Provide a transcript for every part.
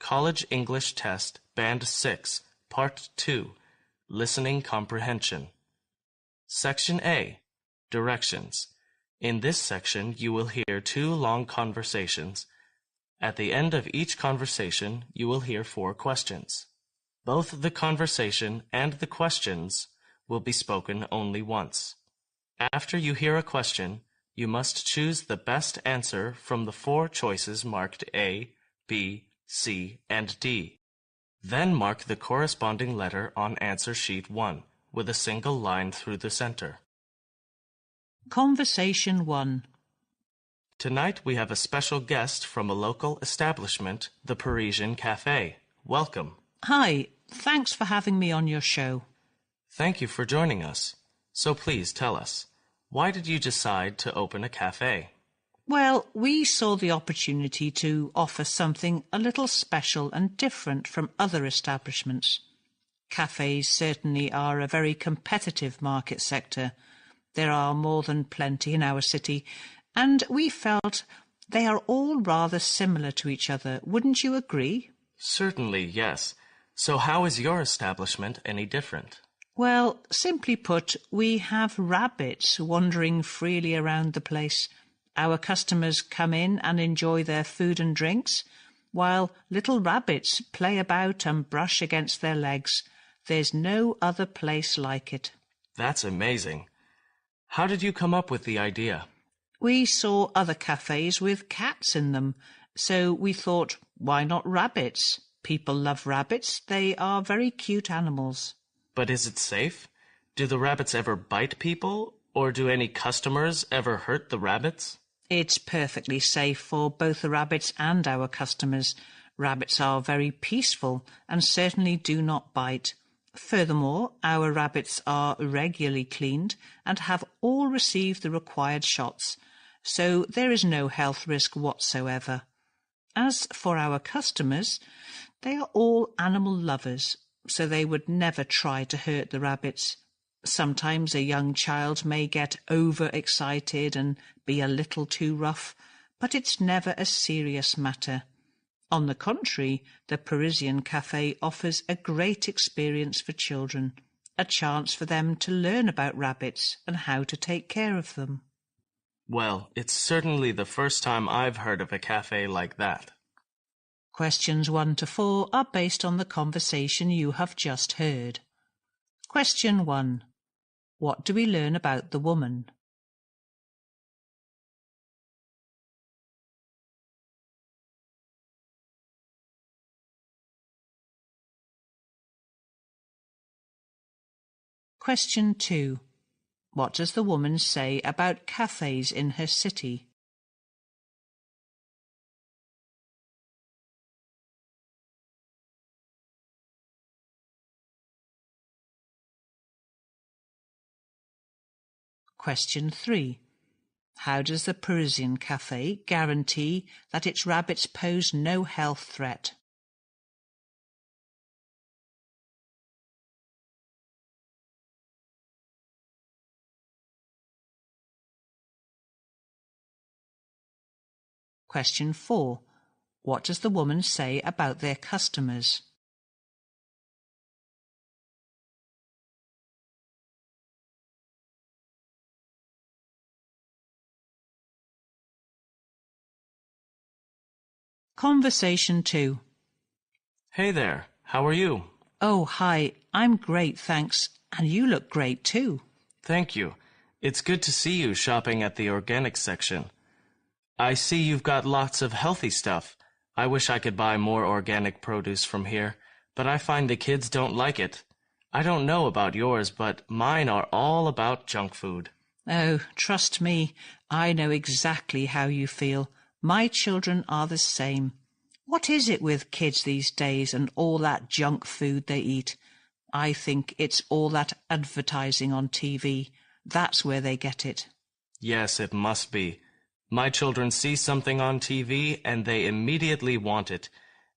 College English Test, Band 6, Part 2, Listening Comprehension. Section A, Directions. In this section, you will hear 2 long conversations. At the end of each conversation, you will hear 4 questions. Both the conversation and the questions will be spoken only once. After you hear a question, you must choose the best answer from the 4 choices marked A, B, C, and D. Then mark the corresponding letter on answer sheet 1 with a single line through the center. Conversation 1. Tonight we have a special guest from a local establishment, the Parisian Café. Welcome. Hi, thanks for having me on your show. Thank you for joining us. So please tell us, why did you decide to open a cafe? Well, we saw the opportunity to offer something a little special and different from other establishments. Cafes certainly are a very competitive market sector. There are more than plenty in our city, and we felt they are all rather similar to each other. Wouldn't you agree? Certainly, yes. So how is your establishment any different? Well, simply put, we have rabbits wandering freely around the place. Our customers come in and enjoy their food and drinks, while little rabbits play about and brush against their legs. There's no other place like it. That's amazing. How did you come up with the idea? We saw other cafes with cats in them, so we thought, why not rabbits? People love rabbits. They are very cute animals. But is it safe? Do the rabbits ever bite people, or do any customers ever hurt the rabbits? It's perfectly safe for both the rabbits and our customers. Rabbits are very peaceful and certainly do not bite. Furthermore, our rabbits are regularly cleaned and have all received the required shots, so there is no health risk whatsoever. As for our customers, they are all animal lovers, so they would never try to hurt the rabbits. Sometimes a young child may get overexcited and be a little too rough, but it's never a serious matter. On the contrary, the Parisian Café offers a great experience for children, a chance for them to learn about rabbits and how to take care of them. Well, it's certainly the first time I've heard of a cafe like that. Questions 1 to 4 are based on the conversation you have just heard. Question 1. What do we learn about the woman? Question 2. What does the woman say about cafes in her city? Question 3. How does the Parisian Café guarantee that its rabbits pose no health threat? Question 4. What does the woman say about their customers? Conversation 2. Hey there, how are you? Oh, hi, I'm great, thanks. And you look great too. Thank you. It's good to see you shopping at the organic section. I see you've got lots of healthy stuff. I wish I could buy more organic produce from here, but I find the kids don't like it. I don't know about yours, but mine are all about junk food. Oh, trust me, I know exactly how you feel. My children are the same. What is it with kids these days and all that junk food they eat? I think it's all that advertising on TV. That's where they get it. Yes, it must be. My children see something on TV and they immediately want it.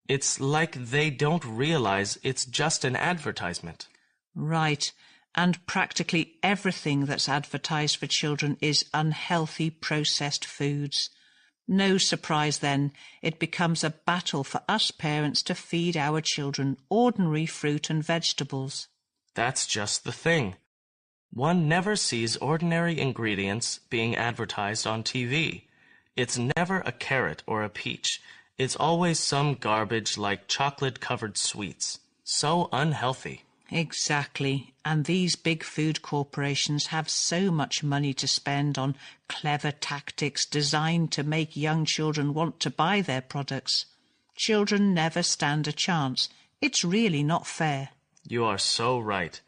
It's like they don't realize it's just an advertisement. Right, and practically everything that's advertised for children is unhealthy processed foods. No surprise then, it becomes a battle for us parents to feed our children ordinary fruit and vegetables. That's just the thing. One never sees ordinary ingredients being advertised on TV. It's never a carrot or a peach. It's always some garbage like chocolate-covered sweets. So unhealthy. Exactly. And these big food corporations have so much money to spend on clever tactics designed to make young children want to buy their products. Children never stand a chance. It's really not fair. You are so right.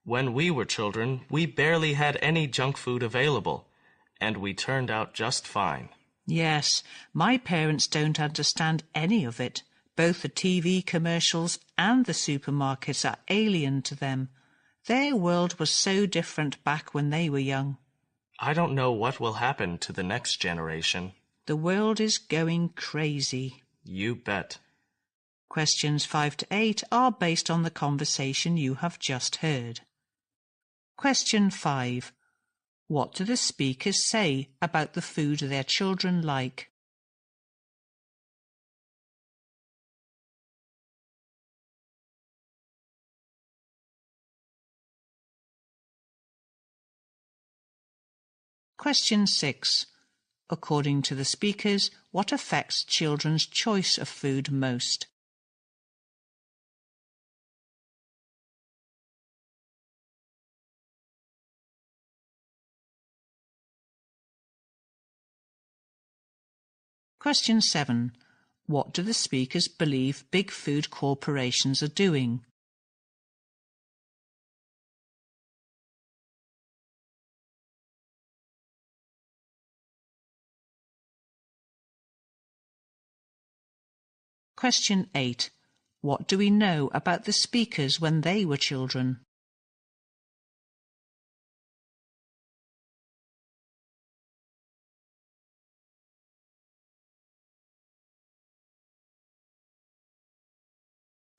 When we were children, we barely had any junk food available, and we turned out just fine. Yes, my parents don't understand any of it. Both the TV commercials and the supermarkets are alien to them. Their world was so different back when they were young. I don't know what will happen to the next generation. The world is going crazy. You bet. Questions 5 to 8 are based on the conversation you have just heard. Question 5. What do the speakers say about the food their children like? Question 6. According to the speakers, what affects children's choice of food most? Question 7. What do the speakers believe big food corporations are doing? Question 8. What do we know about the speakers when they were children?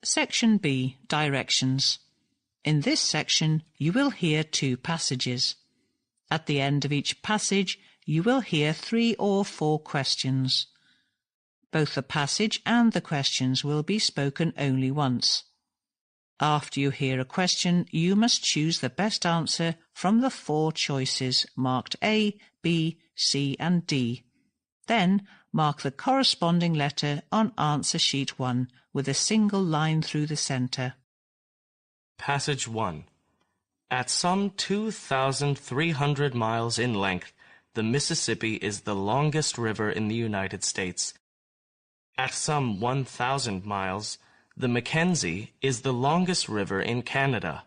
Section B. Directions. In this section, you will hear 2 passages. At the end of each passage, you will hear 3 or 4 questions. Both the passage and the questions will be spoken only once. After you hear a question, you must choose the best answer from the 4 choices marked A, B, C and D. Then mark the corresponding letter on answer sheet 1 with a single line through the centre. Passage 1. At some 2,300 miles in length, the Mississippi is the longest river in the United States. At some 1,000 miles, the Mackenzie is the longest river in Canada.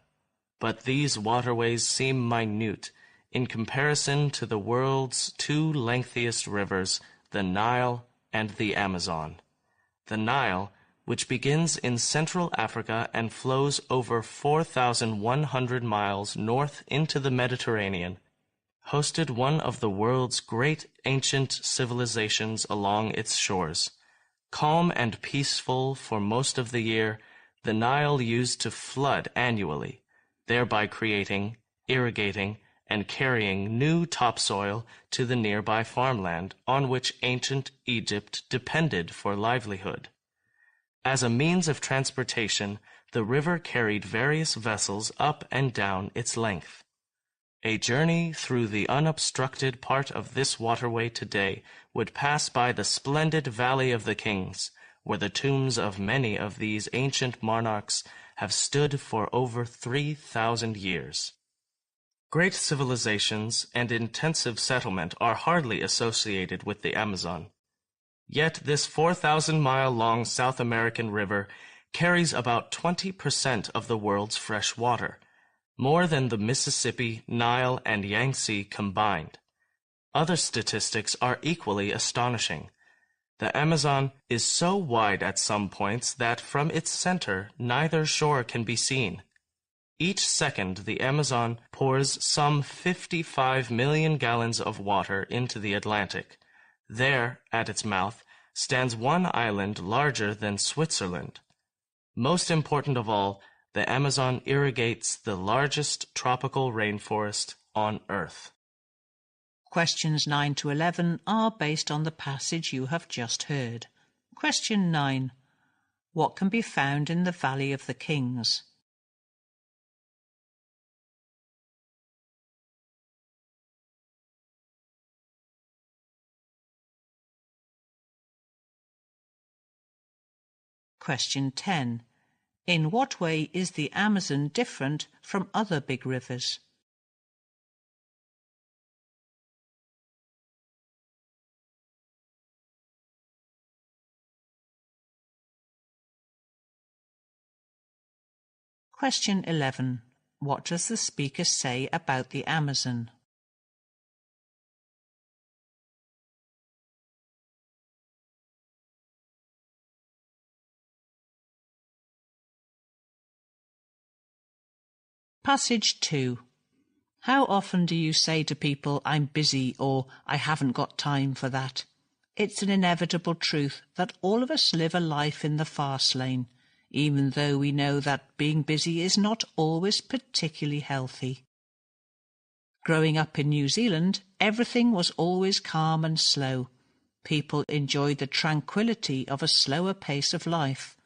But these waterways seem minute in comparison to the world's 2 lengthiest rivers, the Nile and the Amazon. The Nile, which begins in Central Africa and flows over 4,100 miles north into the Mediterranean, hosted one of the world's great ancient civilizations along its shores. Calm and peaceful for most of the year, the Nile used to flood annually, thereby creating, irrigating, and carrying new topsoil to the nearby farmland on which ancient Egypt depended for livelihood. As a means of transportation, the river carried various vessels up and down its length. A journey through the unobstructed part of this waterway today would pass by the splendid Valley of the Kings, where the tombs of many of these ancient monarchs have stood for over 3,000 years. Great civilizations and intensive settlement are hardly associated with the Amazon. Yet this 4,000-mile-long South American river carries about 20% of the world's fresh water, more than the Mississippi, Nile, and Yangtze combined. Other statistics are equally astonishing. The Amazon is so wide at some points that from its center neither shore can be seen. Each second the Amazon pours some 55 million gallons of water into the Atlantic. There, at its mouth, stands one island larger than Switzerland. Most important of all, the Amazon irrigates the largest tropical rainforest on Earth. Questions 9 to 11 are based on the passage you have just heard. Question 9. What can be found in the Valley of the Kings? Question 10. In what way is the Amazon different from other big rivers? Question 11. What does the speaker say about the Amazon? Passage 2. How often do you say to people, "I'm busy," or "I haven't got time for that"? It's an inevitable truth that all of us live a life in the fast lane, even though we know that being busy is not always particularly healthy. Growing up in New Zealand, everything was always calm and slow. People enjoyed the tranquility of a slower pace of life.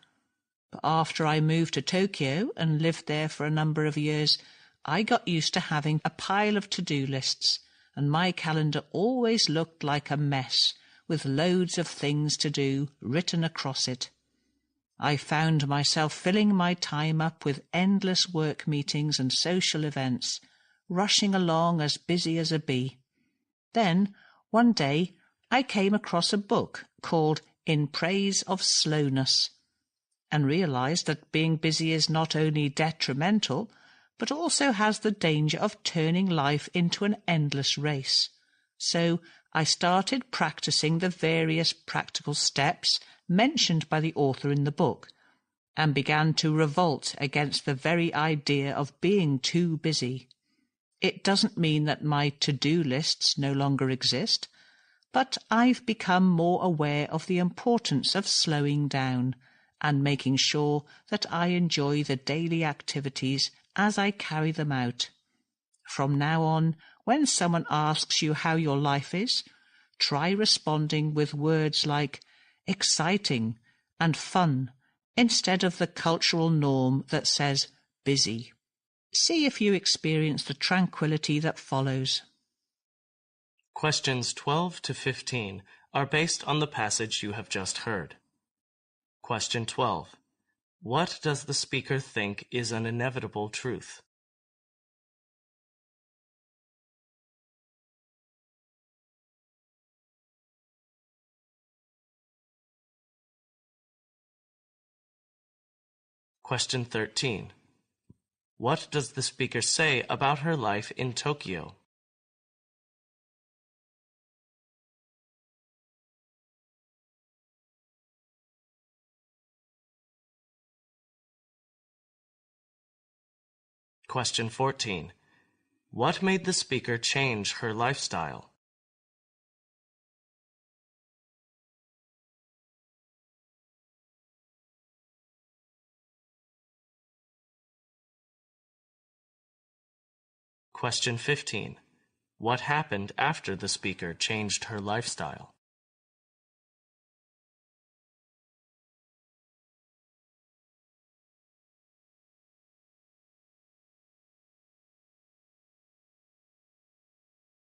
But after I moved to Tokyo and lived there for a number of years, I got used to having a pile of to-do lists, and my calendar always looked like a mess, with loads of things to do written across it. I found myself filling my time up with endless work meetings and social events, rushing along as busy as a bee. Then, one day, I came across a book called In Praise of Slowness, and realized that being busy is not only detrimental, but also has the danger of turning life into an endless race. So I started practicing the various practical steps mentioned by the author in the book, and began to revolt against the very idea of being too busy. It doesn't mean that my to-do lists no longer exist, but I've become more aware of the importance of slowing down and making sure that I enjoy the daily activities as I carry them out. From now on, when someone asks you how your life is, try responding with words like exciting and fun instead of the cultural norm that says busy. See if you experience the tranquility that follows. Questions 12 to 15 are based on the passage you have just heard. Question 12. What does the speaker think is an inevitable truth? Question 13. What does the speaker say about her life in Tokyo? Question 14. What made the speaker change her lifestyle? Question 15. What happened after the speaker changed her lifestyle?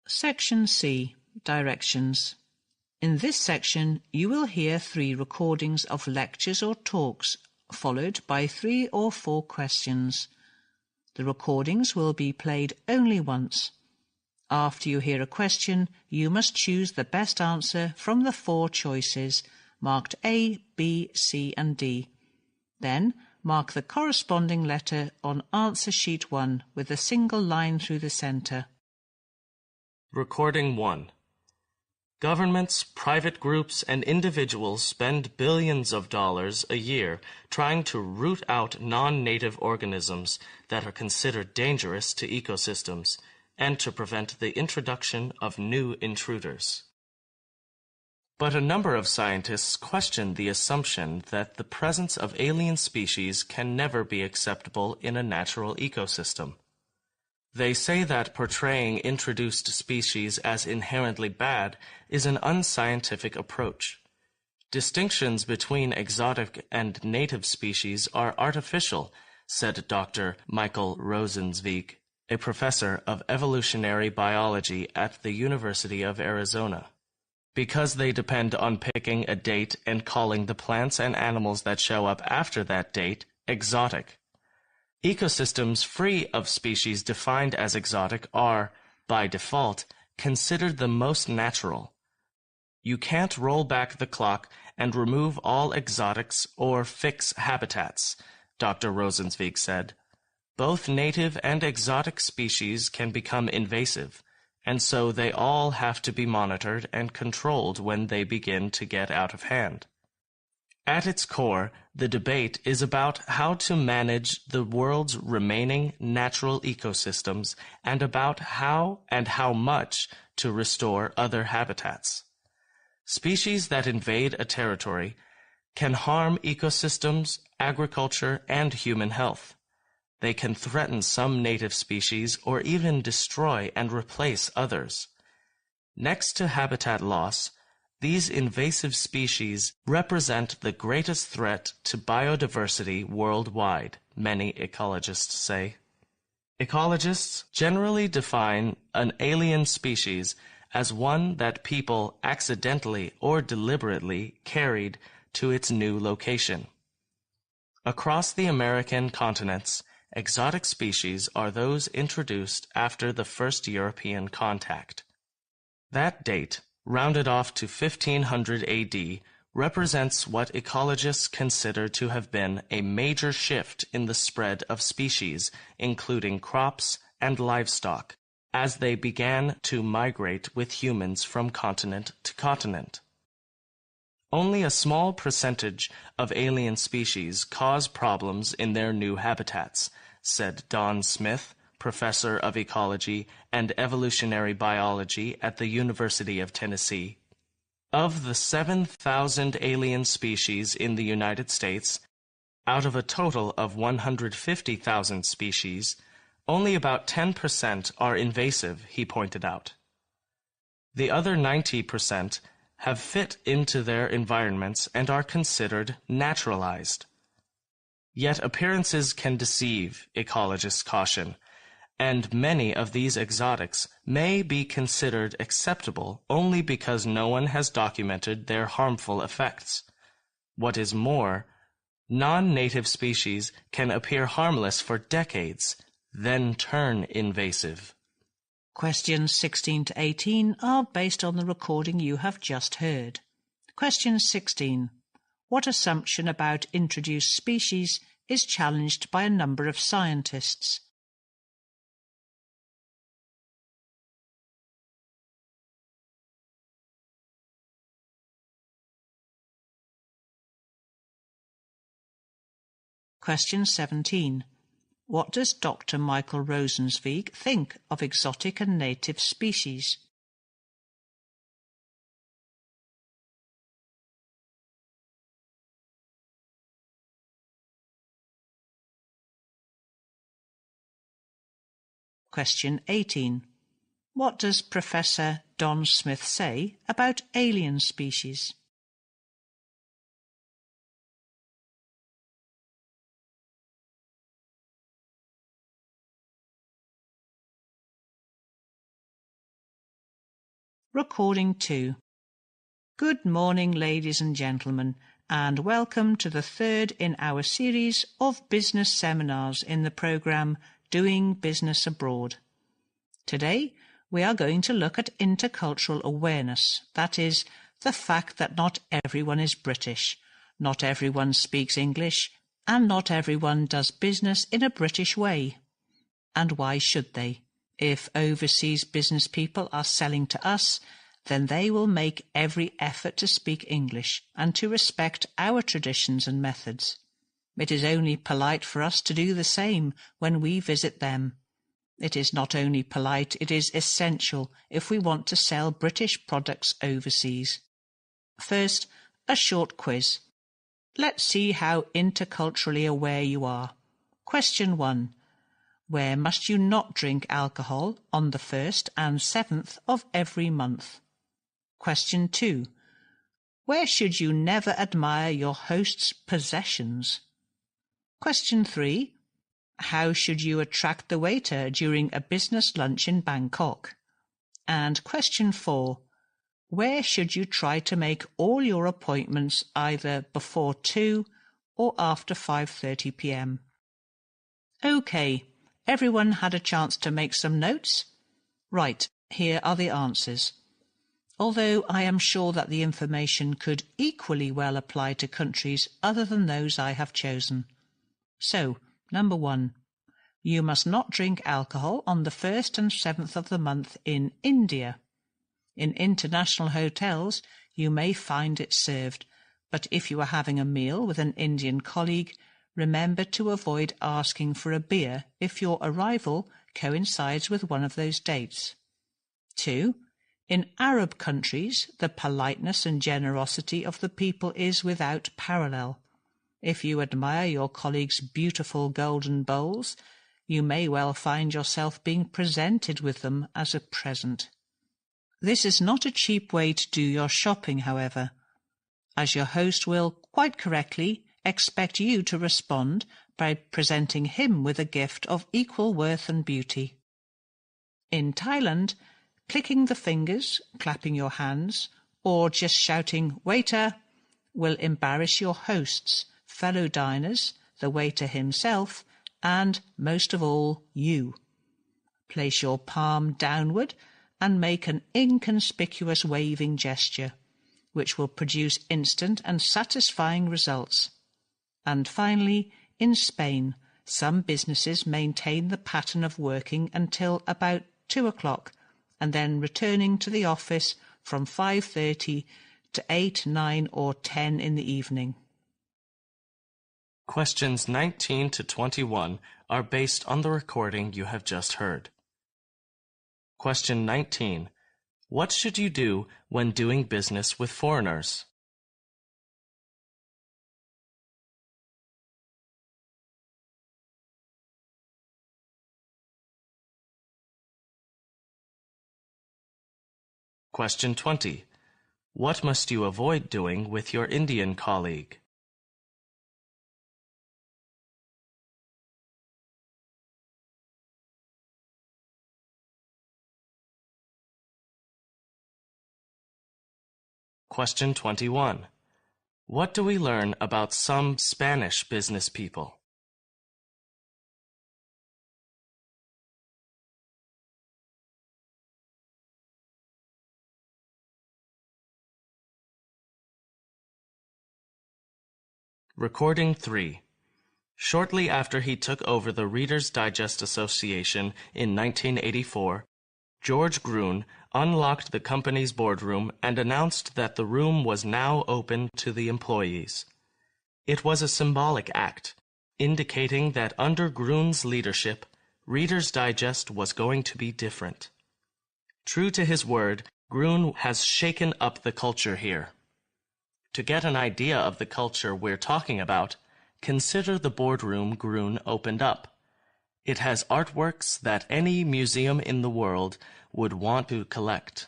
Section C. Directions. In this section, you will hear 3 recordings of lectures or talks, followed by 3 or 4 questions. The recordings will be played only once. After you hear a question, you must choose the best answer from the 4 choices, marked A, B, C and D. Then, mark the corresponding letter on answer sheet 1 with a single line through the centre. Recording 1. Governments, private groups, and individuals spend billions of dollars a year trying to root out non-native organisms that are considered dangerous to ecosystems and to prevent the introduction of new intruders. But a number of scientists question the assumption that the presence of alien species can never be acceptable in a natural ecosystem. They say that portraying introduced species as inherently bad is an unscientific approach. Distinctions between exotic and native species are artificial, said Dr. Michael Rosenzweig, a professor of evolutionary biology at the University of Arizona, because they depend on picking a date and calling the plants and animals that show up after that date exotic. Ecosystems free of species defined as exotic are, by default, considered the most natural. You can't roll back the clock and remove all exotics or fix habitats, Dr. Rosenzweig said. Both native and exotic species can become invasive, and so they all have to be monitored and controlled when they begin to get out of hand. At its core, the debate is about how to manage the world's remaining natural ecosystems and about how and how much to restore other habitats. Species that invade a territory can harm ecosystems, agriculture, and human health. They can threaten some native species or even destroy and replace others. Next to habitat loss, these invasive species represent the greatest threat to biodiversity worldwide, many ecologists say. Ecologists generally define an alien species as one that people accidentally or deliberately carried to its new location. Across the American continents, exotic species are those introduced after the first European contact. That date, rounded off to 1500 AD, represents what ecologists consider to have been a major shift in the spread of species, including crops and livestock, as they began to migrate with humans from continent to continent. Only a small percentage of alien species cause problems in their new habitats, said Don Smith, professor of ecology and evolutionary biology at the University of Tennessee. Of the 7,000 alien species in the United States, out of a total of 150,000 species, only about 10% are invasive, he pointed out. The other 90% have fit into their environments and are considered naturalized. Yet appearances can deceive, ecologists caution, and many of these exotics may be considered acceptable only because no one has documented their harmful effects. What is more, non-native species can appear harmless for decades, then turn invasive. Questions 16 to 18 are based on the recording you have just heard. Question 16. What assumption about introduced species is challenged by a number of scientists? Question 17. What does Dr. Michael Rosenzweig think of exotic and native species? Question 18. What does Professor Don Smith say about alien species? Recording 2. Good morning, ladies and gentlemen, and welcome to the third in our series of business seminars in the programme Doing Business Abroad. Today, we are going to look at intercultural awareness, that is, the fact that not everyone is British, not everyone speaks English, and not everyone does business in a British way. And why should they? If overseas business people are selling to us, then they will make every effort to speak English and to respect our traditions and methods. It is only polite for us to do the same when we visit them. It is not only polite, it is essential if we want to sell British products overseas. First, a short quiz. Let's see how interculturally aware you are. Question 1. Where must you not drink alcohol on the 1st and 7th of every month? Question 2. Where should you never admire your host's possessions? Question 3. How should you attract the waiter during a business lunch in Bangkok? And question 4. Where should you try to make all your appointments either before 2 or after 5:30 p.m.? OK, everyone had a chance to make some notes? Right, here are the answers. Although I am sure that the information could equally well apply to countries other than those I have chosen. So, number 1. You must not drink alcohol on the 1st and 7th of the month in India. In international hotels, you may find it served, but if you are having a meal with an Indian colleague, remember to avoid asking for a beer if your arrival coincides with one of those dates. 2. In Arab countries, the politeness and generosity of the people is without parallel. If you admire your colleague's beautiful golden bowls, you may well find yourself being presented with them as a present. This is not a cheap way to do your shopping, however, as your host will, quite correctly, expect you to respond by presenting him with a gift of equal worth and beauty. In Thailand, clicking the fingers, clapping your hands, or just shouting, "Waiter," will embarrass your hosts, fellow diners, the waiter himself, and, most of all, you. Place your palm downward and make an inconspicuous waving gesture, which will produce instant and satisfying results. And finally, in Spain, some businesses maintain the pattern of working until about 2 o'clock, and then returning to the office from 5:30 to 8, 9 or 10 in the evening. Questions 19 to 21 are based on the recording you have just heard. Question 19. What should you do when doing business with foreigners? Question 20. What must you avoid doing with your Indian colleague? Question 21. What do we learn about some Spanish business people? Recording 3. Shortly after he took over the Reader's Digest Association in 1984, George Gruen unlocked the company's boardroom and announced that the room was now open to the employees. It was a symbolic act, indicating that under Gruen's leadership, Reader's Digest was going to be different. True to his word, Gruen has shaken up the culture here. To get an idea of the culture we're talking about, consider the boardroom Gruen opened up. It has artworks that any museum in the world would want to collect.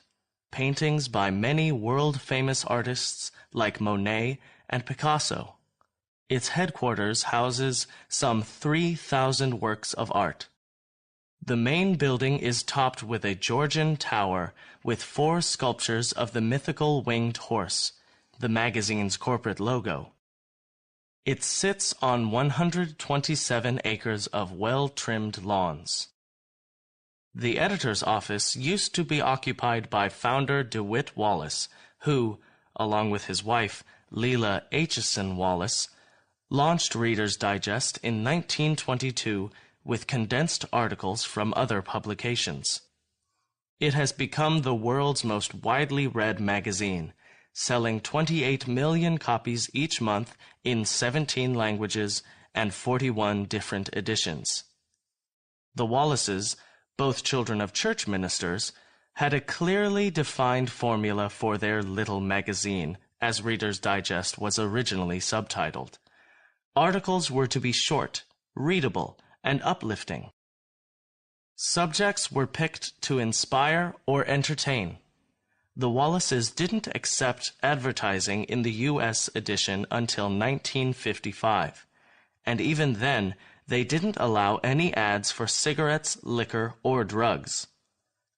Paintings by many world-famous artists like Monet and Picasso. Its headquarters houses some 3,000 works of art. The main building is topped with a Georgian tower with 4 sculptures of the mythical winged horse, the magazine's corporate logo. It sits on 127 acres of well-trimmed lawns. The editor's office used to be occupied by founder DeWitt Wallace, who, along with his wife, Leela Aitchison Wallace, launched Reader's Digest in 1922 with condensed articles from other publications. It has become the world's most widely read magazine, selling 28 million copies each month in 17 languages and 41 different editions. The Wallaces, both children of church ministers, had a clearly defined formula for their little magazine, as Reader's Digest was originally subtitled. Articles were to be short, readable, and uplifting. Subjects were picked to inspire or entertain. The Wallaces didn't accept advertising in the U.S. edition until 1955, and even then they didn't allow any ads for cigarettes, liquor, or drugs.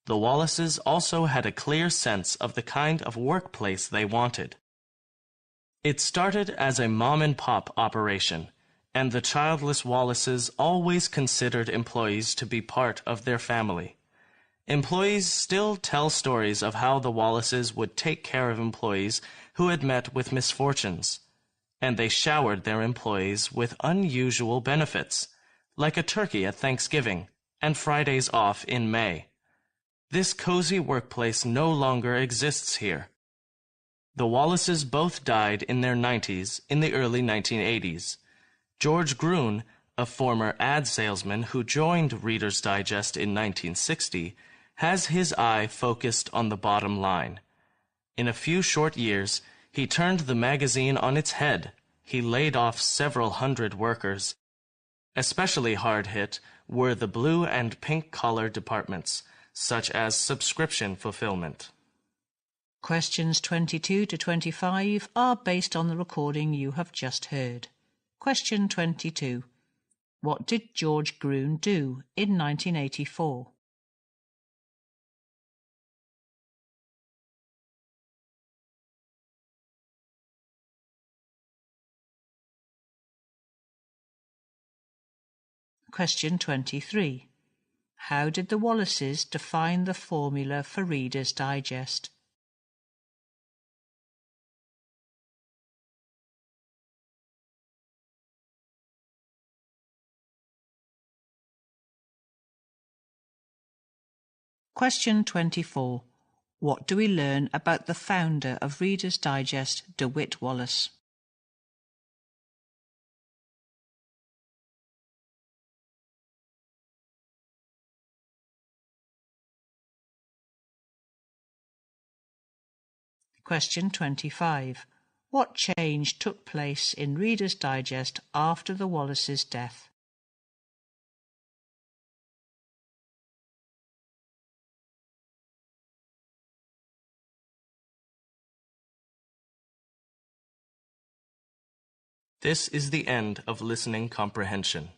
The Wallaces also had a clear sense of the kind of workplace they wanted. It started as a mom-and-pop operation, and the childless Wallaces always considered employees to be part of their family. Employees still tell stories of how the Wallaces would take care of employees who had met with misfortunes, and they showered their employees with unusual benefits, like a turkey at Thanksgiving and Fridays off in May. This cozy workplace no longer exists here. The Wallaces both died in their 90s in the early 1980s. George Gruen, a former ad salesman who joined Reader's Digest in 1960, has his eye focused on the bottom line. In a few short years, he turned the magazine on its head. He laid off several hundred workers. Especially hard hit were the blue and pink collar departments, such as subscription fulfillment. Questions 22 to 25 are based on the recording you have just heard. Question 22. What did George Gruen do in 1984? Question 23. How did the Wallaces define the formula for Reader's Digest? Question 24. What do we learn about the founder of Reader's Digest, DeWitt Wallace? Question 25. What change took place in Reader's Digest after the Wallaces' death? This is the end of listening comprehension.